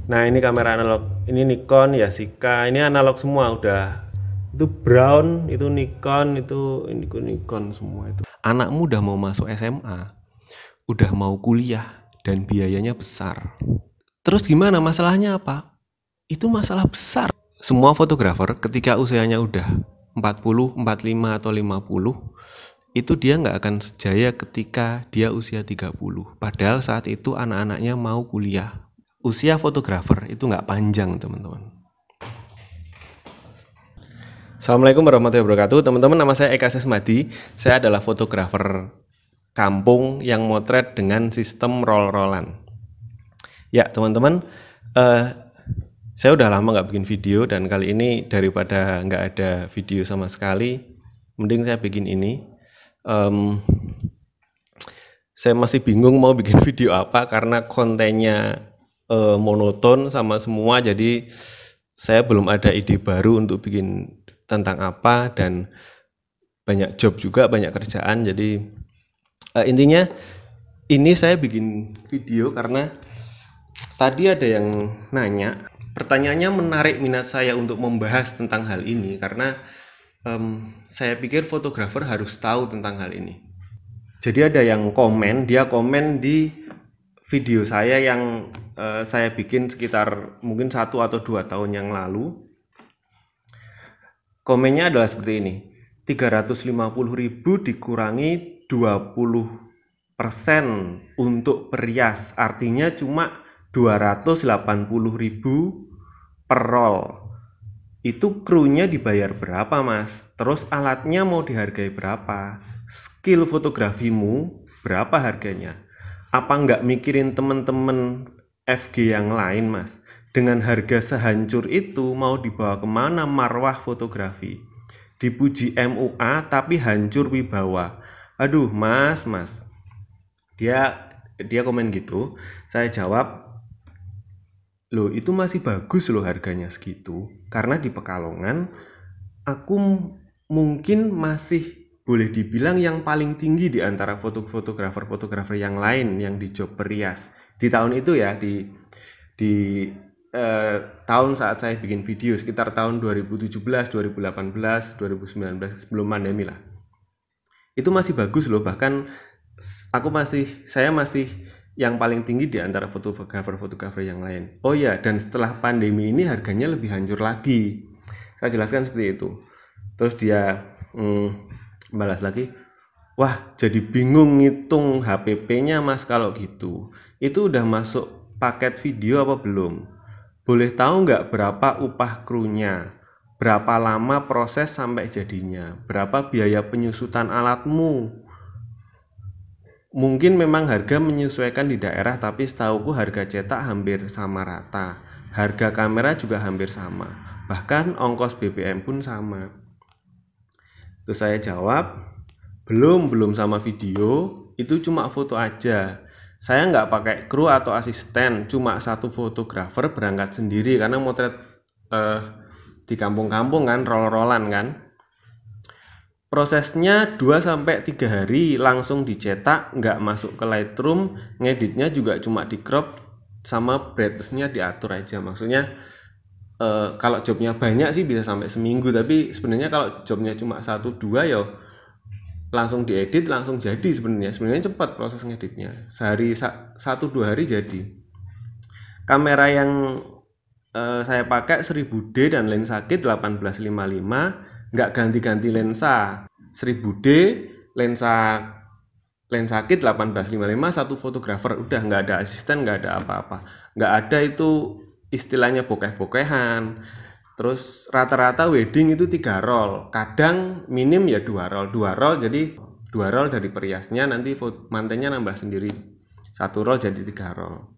Nah ini kamera analog, ini Nikon, Yashica, ini analog semua udah. Itu Brown, itu Nikon, itu Nikon semua itu. Anakmu udah mau masuk SMA, udah mau kuliah dan biayanya besar. Terus gimana, masalahnya apa? Itu masalah besar. Semua fotografer ketika usianya udah 40, 45 atau 50, itu dia nggak akan sejaya ketika dia usia 30. Padahal saat itu anak-anaknya mau kuliah. Usia fotografer itu nggak panjang, teman-teman. Assalamualaikum warahmatullahi wabarakatuh. Teman-teman, nama saya Eka Sesmadi. Saya adalah fotografer kampung yang motret dengan sistem roll-rollan. Ya, teman-teman, saya udah lama nggak bikin video, dan kali ini daripada nggak ada video sama sekali, mending saya bikin ini. Saya masih bingung mau bikin video apa karena kontennya monoton sama semua, jadi saya belum ada ide baru untuk bikin tentang apa, dan banyak job juga, banyak kerjaan. Jadi intinya ini saya bikin video karena tadi ada yang nanya, pertanyaannya menarik minat saya untuk membahas tentang hal ini karena saya pikir fotografer harus tahu tentang hal ini. Jadi ada yang komen, dia komen di video saya yang saya bikin sekitar mungkin 1 atau 2 tahun yang lalu. Komennya adalah seperti ini, 350.000 dikurangi 20% untuk perias, artinya cuma 280.000 per roll. Itu krunya dibayar berapa, Mas? Terus alatnya mau dihargai berapa? Skill fotografimu berapa harganya? Apa nggak mikirin temen-temen FG yang lain, Mas? Dengan harga sehancur itu mau dibawa kemana marwah fotografi? Dipuji MUA tapi hancur wibawa. Aduh, Mas. Dia komen gitu. Saya jawab, loh itu masih bagus loh harganya segitu. Karena di Pekalongan aku mungkin masih boleh dibilang yang paling tinggi di antara fotografer yang lain yang di job perias di tahun itu ya, di tahun saat saya bikin video, sekitar tahun 2017, 2018, 2019, sebelum pandemi lah. Itu masih bagus loh, bahkan saya masih yang paling tinggi di antara fotografer yang lain. Oh ya, dan setelah pandemi ini harganya lebih hancur lagi. Saya jelaskan seperti itu. Terus dia balas lagi, wah jadi bingung ngitung HPP-nya Mas kalau gitu. Itu udah masuk paket video apa belum? Boleh tahu nggak berapa upah krunya? Berapa lama proses sampai jadinya? Berapa biaya penyusutan alatmu? Mungkin memang harga menyesuaikan di daerah, tapi setauku harga cetak hampir sama rata. Harga kamera juga hampir sama. Bahkan ongkos BBM pun sama. Terus saya jawab, belum sama video, itu cuma foto aja. Saya nggak pakai kru atau asisten, cuma satu fotografer berangkat sendiri karena motret di kampung-kampung kan, roll-rollan kan. Prosesnya 2-3 hari langsung dicetak, nggak masuk ke Lightroom, ngeditnya juga cuma di crop sama brightness-nya diatur aja. Maksudnya kalau jobnya banyak sih bisa sampai seminggu, tapi sebenarnya kalau jobnya cuma 1-2 ya langsung diedit langsung jadi. Sebenarnya cepat proses ngeditnya, sehari 1-2 hari jadi. Kamera yang saya pakai 1000D dan lensa kit 1855, nggak ganti-ganti lensa. 1000D lensa kit 1855, satu fotografer, udah nggak ada asisten, nggak ada apa-apa, nggak ada itu istilahnya bokeh-bokehan. Terus rata-rata wedding itu 3 roll, kadang minim ya 2 roll, jadi 2 roll dari periasnya, nanti mantennya nambah sendiri 1 roll jadi 3 roll.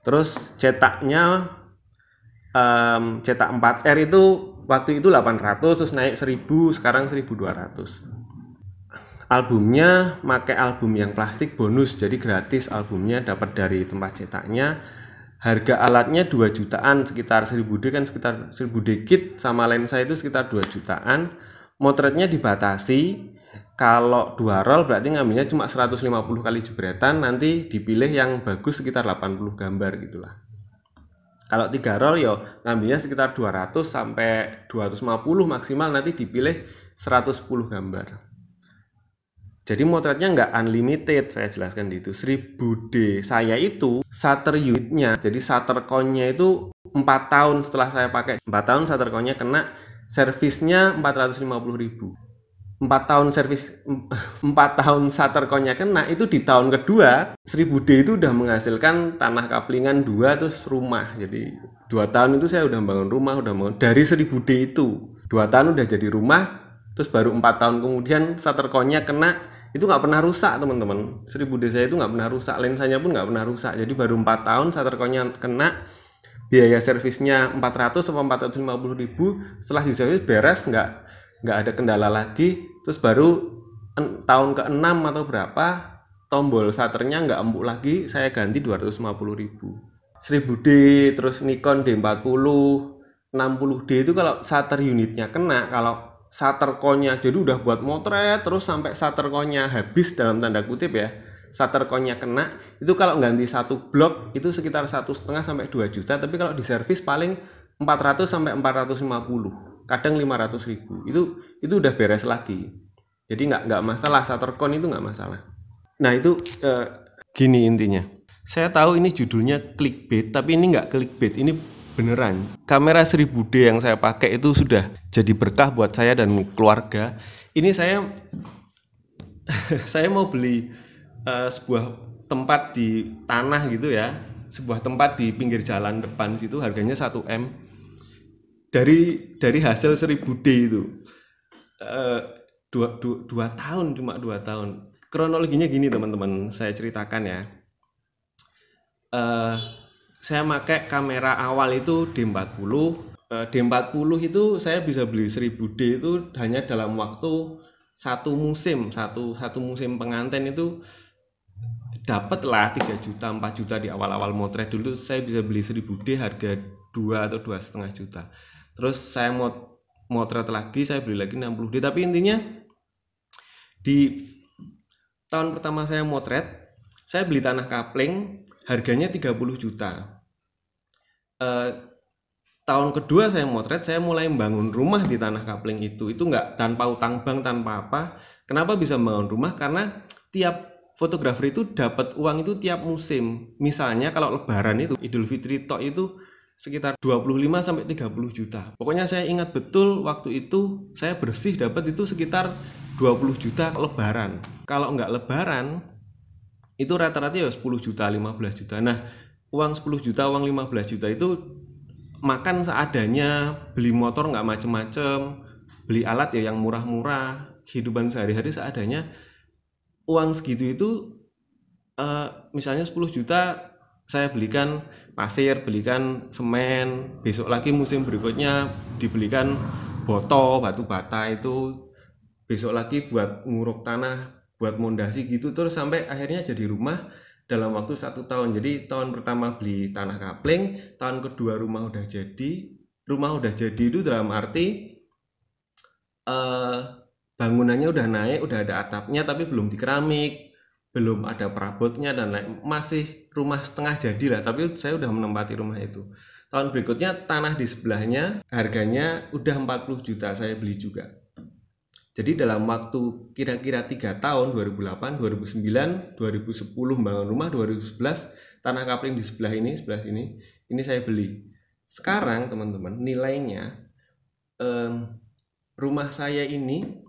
Terus cetaknya cetak 4R itu waktu itu 800, terus naik 1000, sekarang 1200. Albumnya pakai album yang plastik bonus, jadi gratis albumnya, dapat dari tempat cetaknya. Harga alatnya 2 jutaan, sekitar 1000D kan, sekitar 1000D kit sama lensa itu sekitar 2 jutaan. Motretnya dibatasi, kalau 2 roll berarti ngambilnya cuma 150 kali jebretan, nanti dipilih yang bagus sekitar 80 gambar gitulah. Kalau 3 roll ya ngambilnya sekitar 200 sampai 250 maksimal, nanti dipilih 110 gambar. Jadi motretnya nggak unlimited, saya jelaskan di itu. 1000D saya itu shutter unitnya, jadi shutter count-nya itu 4 tahun setelah saya pakai. 4 tahun shutter count-nya kena, servisnya 450.000. 4 tahun servis 4 tahun shutter count-nya kena, itu di tahun kedua 1000D itu udah menghasilkan tanah kaplingan 2 terus rumah. Jadi 2 tahun itu saya udah bangun rumah, udah bangun dari 1000D itu. 2 tahun udah jadi rumah, terus baru 4 tahun kemudian shutter count-nya kena. Itu nggak pernah rusak teman-teman. 1000D saya itu nggak pernah rusak, lensanya pun nggak pernah rusak. Jadi baru 4 tahun shutter count-nya kena, biaya servisnya 400 atau 450.000. Setelah diservis beres, nggak ada kendala lagi. Terus baru tahun ke-6 atau berapa, tombol shutternya nggak empuk lagi, saya ganti 250.000. 1000D terus Nikon D40 60D itu kalau shutter unitnya kena, kalau shutter count-nya jadi udah buat motret terus sampai shutter count-nya habis dalam tanda kutip ya, shutter count-nya kena, itu kalau ganti satu blok itu sekitar 1,5 sampai 2 juta, tapi kalau diservis paling 400 sampai 450, kadang 500.000. Itu udah beres lagi. Jadi nggak masalah, shutter count itu nggak masalah. Nah itu gini intinya. Saya tahu ini judulnya clickbait, tapi ini nggak clickbait, ini beneran. Kamera 1000D yang saya pakai itu sudah jadi berkah buat saya dan keluarga. Ini saya saya mau beli sebuah tempat di tanah gitu ya, sebuah tempat di pinggir jalan depan situ, harganya 1M. Dari hasil 1000D itu 2 tahun, cuma 2 tahun. Kronologinya gini teman-teman, saya ceritakan ya. Saya pakai kamera awal itu D40. D40 itu saya bisa beli 1000D itu hanya dalam waktu satu musim pengantin itu dapatlah 3 juta 4 juta di awal-awal motret dulu. Saya bisa beli 1000D harga 2 atau 2,5 juta. Terus saya motret lagi, saya beli lagi 60D. Tapi intinya di tahun pertama saya motret, saya beli tanah kapling harganya 30 juta. Tahun kedua saya motret, saya mulai membangun rumah di tanah kapling itu nggak tanpa utang bank, tanpa apa. Kenapa bisa membangun rumah? Karena tiap fotografer itu dapat uang itu tiap musim. Misalnya kalau lebaran itu, Idul Fitri tok itu sekitar 25 sampai 30 juta. Pokoknya saya ingat betul waktu itu saya bersih dapat itu sekitar 20 juta lebaran. Kalau nggak lebaran itu rata-rata ya 10 juta, 15 juta. Nah, uang 10 juta, uang 15 juta itu makan seadanya, beli motor nggak macem-macem, beli alat ya yang murah-murah, kehidupan sehari-hari seadanya. Uang segitu itu misalnya 10 juta saya belikan pasir, belikan semen, besok lagi musim berikutnya dibelikan batu bata itu, besok lagi buat nguruk tanah, buat mondasi gitu, terus sampai akhirnya jadi rumah dalam waktu 1 tahun. Jadi tahun pertama beli tanah kapling, tahun kedua rumah udah jadi. Rumah udah jadi itu dalam arti bangunannya udah naik, udah ada atapnya tapi belum dikeramik, belum ada perabotnya dan lain, masih rumah setengah jadi lah, tapi saya udah menempati rumah itu. Tahun berikutnya tanah di sebelahnya harganya udah 40 juta saya beli juga. Jadi dalam waktu kira-kira 3 tahun, 2008, 2009, 2010 bangun rumah, 2011 tanah kapling di sebelah sini, ini saya beli. Sekarang teman-teman nilainya rumah saya ini,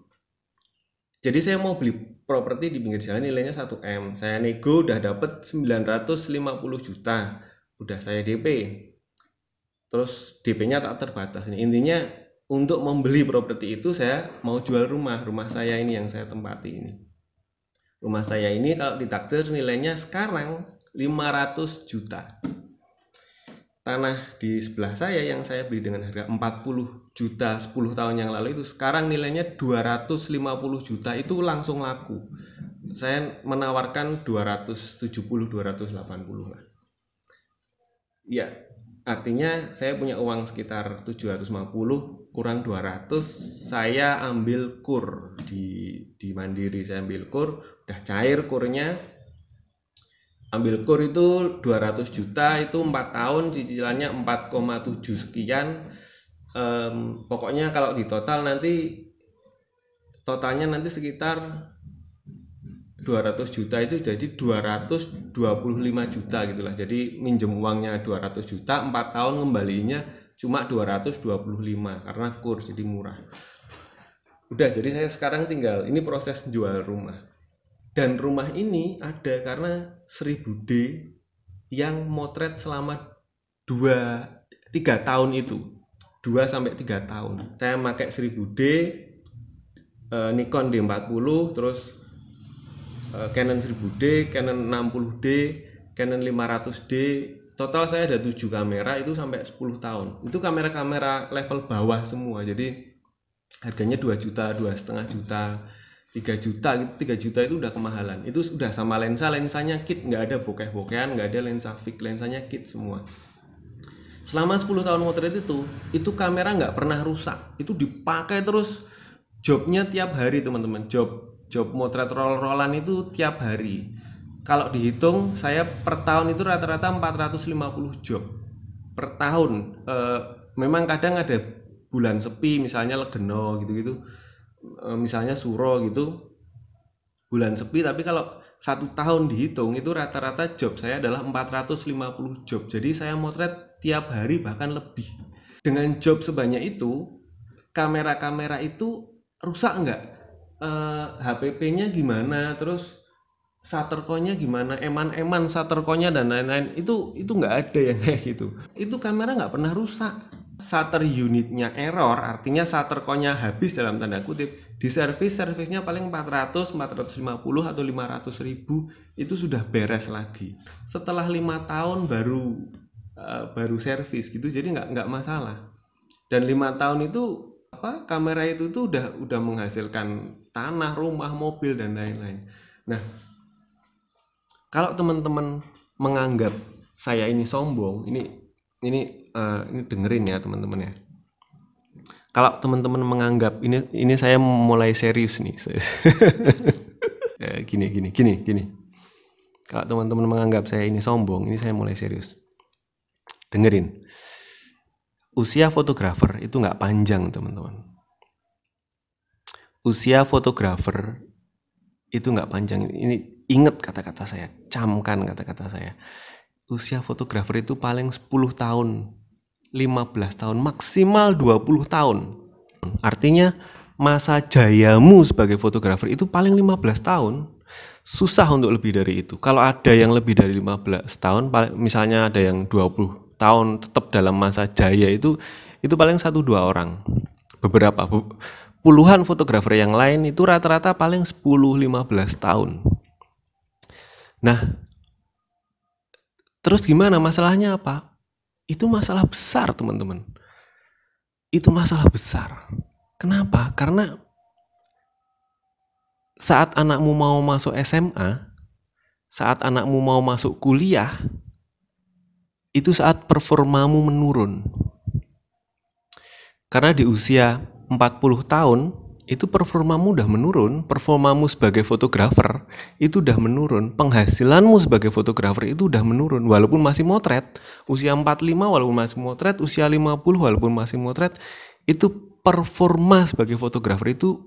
jadi saya mau beli properti di pinggir jalan nilainya 1M. Saya nego udah dapet 950 juta, udah saya DP. Terus DP-nya tak terbatas nih. Intinya untuk membeli properti itu saya mau jual rumah saya ini yang saya tempati ini. Rumah saya ini kalau ditakdir nilainya sekarang 500 juta. Tanah di sebelah saya yang saya beli dengan harga 40 juta 10 tahun yang lalu itu sekarang nilainya 250 juta, itu langsung laku. Saya menawarkan 270-280 lah. Ya, artinya saya punya uang sekitar 750 kurang 200, saya ambil kur di Mandiri, saya ambil kur, udah cair kurnya, Ambil kur itu 200 juta, itu 4 tahun, cicilannya 4,7 sekian. Pokoknya kalau di total nanti totalnya nanti sekitar 200 juta, itu jadi 225 juta gitulah. Jadi minjem uangnya 200 juta, 4 tahun ngembaliinnya cuma 225 karena kur, jadi murah. Udah, jadi saya sekarang tinggal ini proses jual rumah. Dan rumah ini ada karena 1000D yang motret selama 2-3 tahun itu. 2-3 tahun. Saya pakai 1000D, Nikon D40, terus Canon 1000D, Canon 60D, Canon 500D. Total saya ada 7 kamera itu sampai 10 tahun. Itu kamera-kamera level bawah semua. Jadi harganya 2 juta, 2,5 juta, 3 juta gitu. 3 juta itu udah kemahalan. Itu sudah sama lensanya kit, nggak ada bokeh-bokehan, nggak ada lensa fix, lensanya kit semua. Selama 10 tahun motret itu kamera nggak pernah rusak. Itu dipakai terus, jobnya tiap hari teman-teman. Job motret roll-rollan itu tiap hari. Kalau dihitung saya per tahun itu rata-rata 450 job per tahun. Memang kadang ada bulan sepi, misalnya Legeno gitu-gitu, misalnya Suro gitu, bulan sepi. Tapi kalau 1 tahun dihitung itu rata-rata job saya adalah 450 job. Jadi saya motret tiap hari bahkan lebih. Dengan job sebanyak itu, kamera-kamera itu rusak nggak? HPP-nya gimana, terus shuttercoin-nya gimana, eman shuttercoin-nya dan lain-lain, itu nggak ada yang kayak gitu. Itu kamera nggak pernah rusak. Shutter unitnya error, artinya shuttercoin-nya habis dalam tanda kutip, di servisnya paling 400, 450 atau 500 ribu itu sudah beres lagi. Setelah 5 tahun baru servis gitu, jadi nggak masalah. Dan 5 tahun itu kamera itu tuh udah menghasilkan tanah, rumah, mobil dan lain-lain. Nah, kalau teman-teman menganggap saya ini sombong, ini dengerin ya teman-teman ya. Kalau teman-teman menganggap ini saya mulai serius nih. Gini. Kalau teman-teman menganggap saya ini sombong, ini saya mulai serius. Dengerin. Usia fotografer itu nggak panjang teman-teman. Usia fotografer itu nggak panjang. Ini ingat kata-kata saya, camkan kata-kata saya. Usia fotografer itu paling 10 tahun, 15 tahun, maksimal 20 tahun. Artinya masa jayamu sebagai fotografer itu paling 15 tahun. Susah untuk lebih dari itu. Kalau ada yang lebih dari 15 tahun, misalnya ada yang 20 tahun tetap dalam masa jaya, itu paling 1-2 orang. Beberapa puluhan fotografer yang lain itu rata-rata paling 10-15 tahun. Nah, terus gimana, masalahnya apa? Itu masalah besar teman-teman. Itu masalah besar. Kenapa? Karena saat anakmu mau masuk SMA, saat anakmu mau masuk kuliah, itu saat performamu menurun. Karena di usia 40 tahun, itu performamu udah menurun, performamu sebagai fotografer itu udah menurun, penghasilanmu sebagai fotografer itu udah menurun, walaupun masih motret. Usia 45 walaupun masih motret, usia 50 walaupun masih motret, itu performa sebagai fotografer itu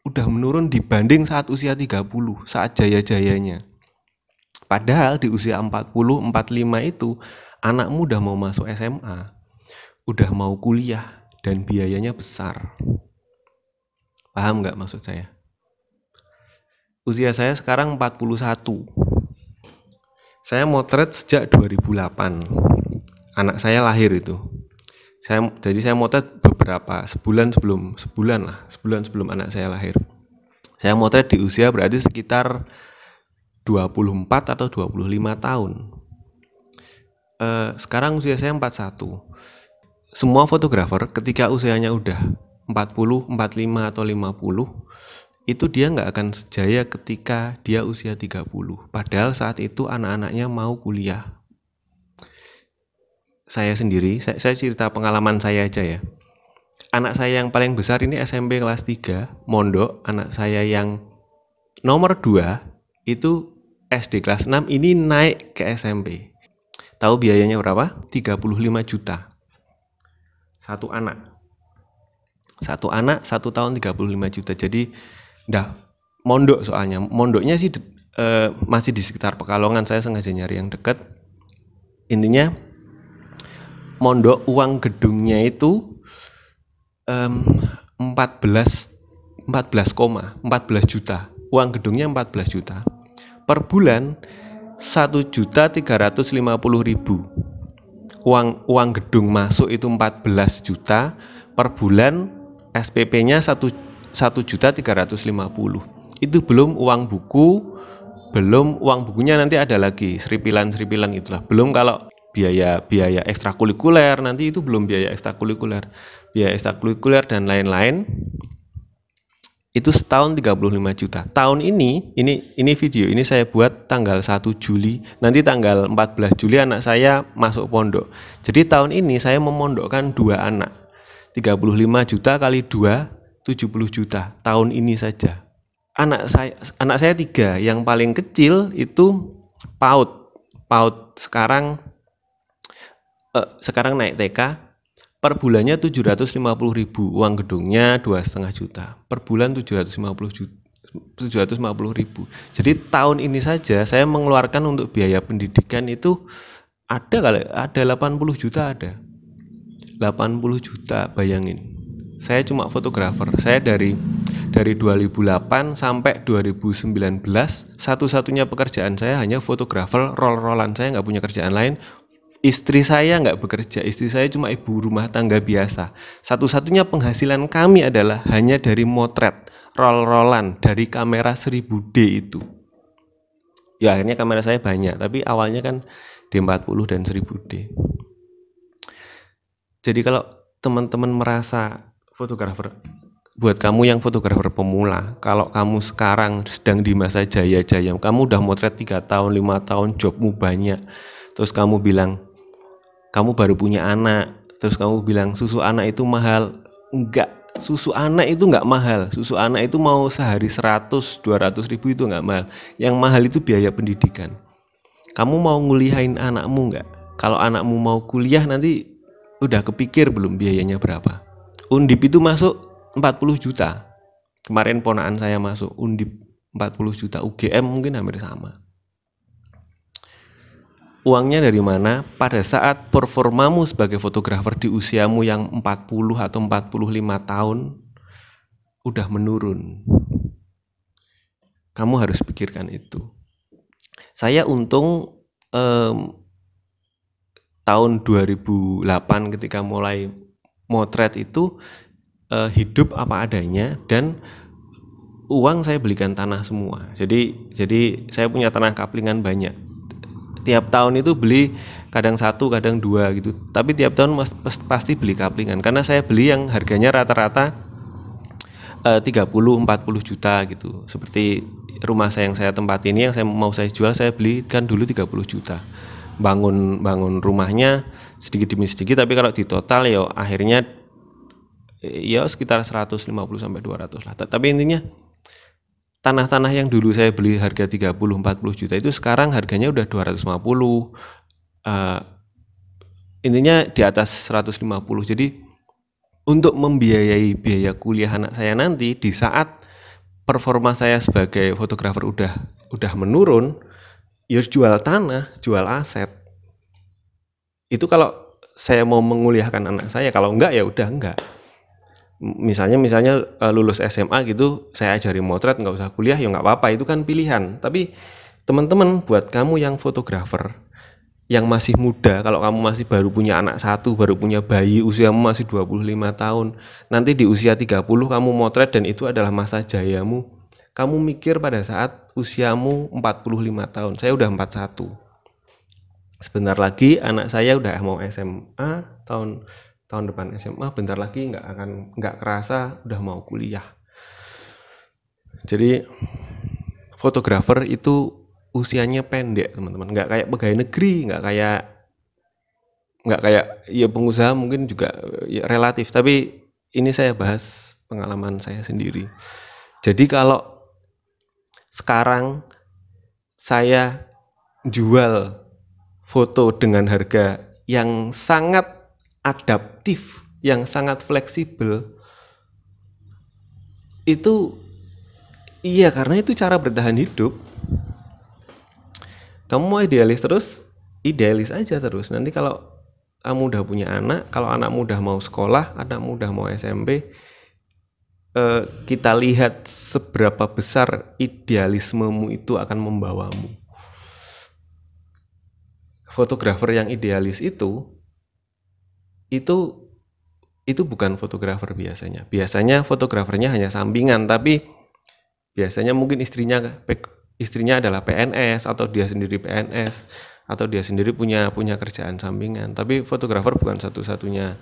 udah menurun dibanding saat usia 30, saat jaya-jayanya. Padahal di usia 40, 45 itu anakmu udah mau masuk SMA, udah mau kuliah, dan biayanya besar. Paham nggak maksud saya? Usia saya sekarang 41. Saya motret sejak 2008. Anak saya lahir itu. Jadi saya motret sebulan sebelum anak saya lahir. Saya motret di usia berarti sekitar 24 atau 25 tahun. Sekarang usia saya 41. Semua fotografer ketika usianya udah 40, 45 atau 50, itu dia nggak akan sejaya ketika dia usia 30. Padahal saat itu anak-anaknya mau kuliah. Saya sendiri, saya cerita pengalaman saya aja ya. Anak saya yang paling besar ini SMP kelas 3, mondok. Anak saya yang nomor 2 itu SD kelas 6 ini naik ke SMP. Tahu biayanya berapa? 35 juta. Satu anak. Satu anak 1 tahun 35 juta. Jadi dah mondok soalnya. Mondoknya sih masih di sekitar Pekalongan. Saya sengaja nyari yang dekat. Intinya mondok uang gedungnya itu 14 juta. Uang gedungnya 14 juta. Per bulan 1.350.000. Uang gedung masuk itu 14 juta, per bulan SPP-nya 1.350.000. Itu belum uang buku, belum uang bukunya nanti ada lagi seripilan itulah. Belum kalau biaya ekstrakurikuler, nanti itu belum biaya ekstrakurikuler dan lain-lain. Itu setahun 35 juta. Tahun ini video ini saya buat tanggal 1 Juli. Nanti tanggal 14 Juli anak saya masuk pondok. Jadi tahun ini saya memondokkan 2 anak. 35 juta kali 2, 70 juta. Tahun ini saja. Anak saya 3. Yang paling kecil itu PAUD. PAUD sekarang naik TK. Per bulannya 750.000, uang gedungnya 2,5 juta. Per bulan 750.000. Jadi tahun ini saja saya mengeluarkan untuk biaya pendidikan itu ada 80 juta ada. 80 juta, bayangin. Saya cuma fotografer. Saya dari 2008 sampai 2019 satu-satunya pekerjaan saya hanya fotografer roll-rollan. Saya nggak punya kerjaan lain. Istri saya nggak bekerja, istri saya cuma ibu rumah tangga biasa. Satu-satunya penghasilan kami adalah hanya dari motret, roll-rollan, dari kamera 1000D itu. Ya akhirnya kamera saya banyak, tapi awalnya kan D40 dan 1000D. Jadi kalau teman-teman merasa fotografer, buat kamu yang fotografer pemula, kalau kamu sekarang sedang di masa jaya-jaya, kamu udah motret 3 tahun, 5 tahun, jobmu banyak, terus kamu bilang, kamu baru punya anak, terus kamu bilang susu anak itu mahal. Enggak, susu anak itu enggak mahal. Susu anak itu mau sehari 100-200 ribu itu enggak mahal. Yang mahal itu biaya pendidikan. Kamu mau nguliahin anakmu enggak? Kalau anakmu mau kuliah nanti udah kepikir belum biayanya berapa? Undip itu masuk 40 juta. Kemarin ponakan saya masuk Undip 40 juta. UGM mungkin hampir sama. Uangnya dari mana? Pada saat performamu sebagai fotografer di usiamu yang 40 atau 45 tahun udah menurun. Kamu harus pikirkan itu. Saya untung tahun 2008 ketika mulai motret itu hidup apa adanya, dan uang saya belikan tanah semua. Jadi saya punya tanah kaplingan banyak. Tiap tahun itu beli kadang 1, kadang 2 gitu. Tapi tiap tahun pasti beli kaplingan. Karena saya beli yang harganya rata-rata 30-40 juta gitu. Seperti rumah saya yang saya tempati ini, yang saya jual, saya beli kan dulu 30 juta. Bangun rumahnya sedikit demi sedikit, tapi kalau di total ya akhirnya ya sekitar 150-200 lah. Tapi intinya tanah-tanah yang dulu saya beli harga 30-40 juta itu sekarang harganya udah 250. Intinya di atas 150. Jadi untuk membiayai biaya kuliah anak saya nanti, di saat performa saya sebagai fotografer udah menurun, ya jual tanah, jual aset. Itu kalau saya mau menguliahkan anak saya. Kalau enggak ya udah enggak. Misalnya lulus SMA gitu, saya ajari motret, nggak usah kuliah ya nggak apa-apa, itu kan pilihan. Tapi teman-teman, buat kamu yang fotografer yang masih muda, kalau kamu masih baru punya anak 1, baru punya bayi, usiamu masih 25 tahun, nanti di usia 30 kamu motret dan itu adalah masa jayamu, kamu mikir pada saat usiamu 45 tahun. Saya udah 41. Sebentar lagi anak saya udah mau SMA, tahun depan SMA, bentar lagi nggak kerasa udah mau kuliah. Jadi fotografer itu usianya pendek, teman-teman. Nggak kayak pegawai negeri, nggak kayak ya pengusaha mungkin juga ya relatif. Tapi ini saya bahas pengalaman saya sendiri. Jadi kalau sekarang saya jual foto dengan harga yang sangat adaptif, yang sangat fleksibel, itu iya, karena itu cara bertahan hidup. Kamu mau idealis terus, idealis aja terus. Nanti kalau kamu udah punya anak, kalau anakmu udah mau sekolah, anakmu udah mau SMP, kita lihat seberapa besar idealismemu itu akan membawamu. Fotografer yang idealis itu bukan fotografer biasanya. Biasanya fotografernya hanya sampingan, tapi biasanya mungkin istrinya adalah PNS, atau dia sendiri PNS, atau dia sendiri punya kerjaan sampingan. Tapi fotografer bukan satu-satunya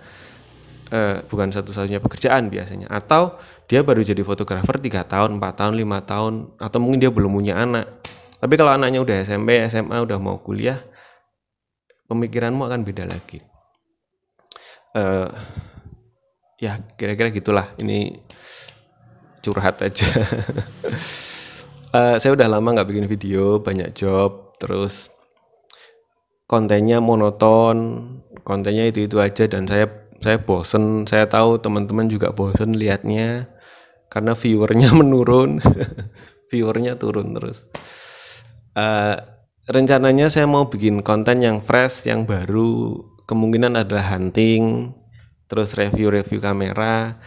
pekerjaan biasanya. Atau dia baru jadi fotografer 3 tahun, 4 tahun, 5 tahun, atau mungkin dia belum punya anak. Tapi kalau anaknya udah SMP, SMA, udah mau kuliah, pemikiranmu akan beda lagi. Ya kira-kira gitulah. Ini curhat aja. Saya udah lama nggak bikin video, banyak job, terus kontennya monoton, kontennya itu aja, dan saya bosen. Saya tahu teman-teman juga bosen liatnya karena viewernya menurun. Viewernya turun terus. Rencananya saya mau bikin konten yang fresh, yang baru. Kemungkinan adalah hunting, terus review kamera.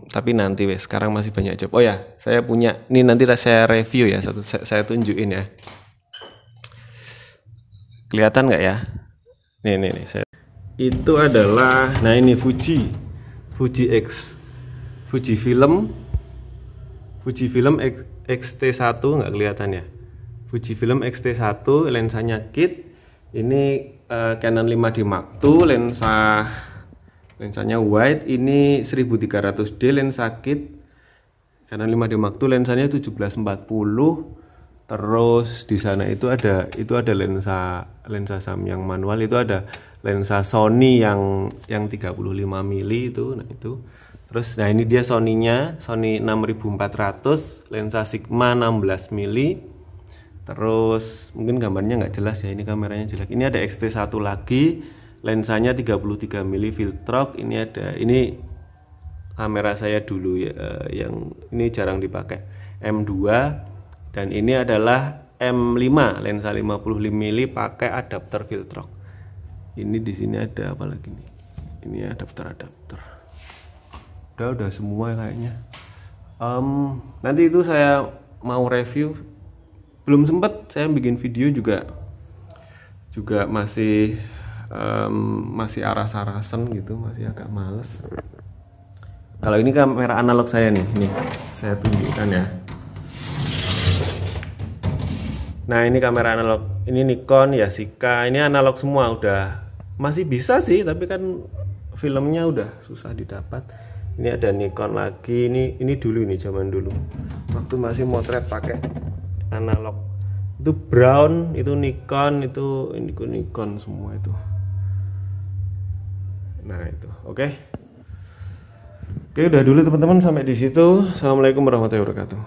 Tapi nanti sekarang masih banyak job. Oh ya, saya punya, ini nanti saya review ya, saya tunjukin ya. Kelihatan nggak ya? Nih saya. Itu adalah, nah ini Fuji Film X-T1, nggak kelihatan ya? Fujifilm X-T1, lensanya kit. Ini Canon 5D Mark II, lensanya wide. Ini 1300D lensa kit. Canon 5D Mark II, lensanya 1740. Terus di sana itu ada lensa Samyang manual, itu ada lensa Sony yang 35 mili itu. Nah itu. Terus nah ini dia Sony-nya, Sony 6400, lensa Sigma 16 mili. Terus mungkin gambarnya nggak jelas ya, ini kameranya jelek. Ini ada X-T1 lagi, lensanya 33 mili Viltrox. Ini kamera saya dulu ya, yang ini jarang dipakai, M2. Dan ini adalah M5, lensa 55 mili pakai adapter Viltrox. Ini di sini ada apa lagi nih? Ini adapter. Udah semua kayaknya. Nanti itu saya mau review. Belum sempat saya bikin video juga masih aras-arasan gitu, masih agak males. Kalau ini kamera analog saya nih, ini saya tunjukkan ya. Nah ini kamera analog, ini Nikon, Yashica, ini analog semua. Udah masih bisa sih, tapi kan filmnya udah susah didapat. Ini ada Nikon lagi, ini dulu, ini zaman dulu waktu masih motret pakai analog. Itu Brown, itu Nikon, itu Nikon semua itu. Nah itu, oke, udah dulu teman-teman, sampai di situ. Assalamualaikum warahmatullahi wabarakatuh.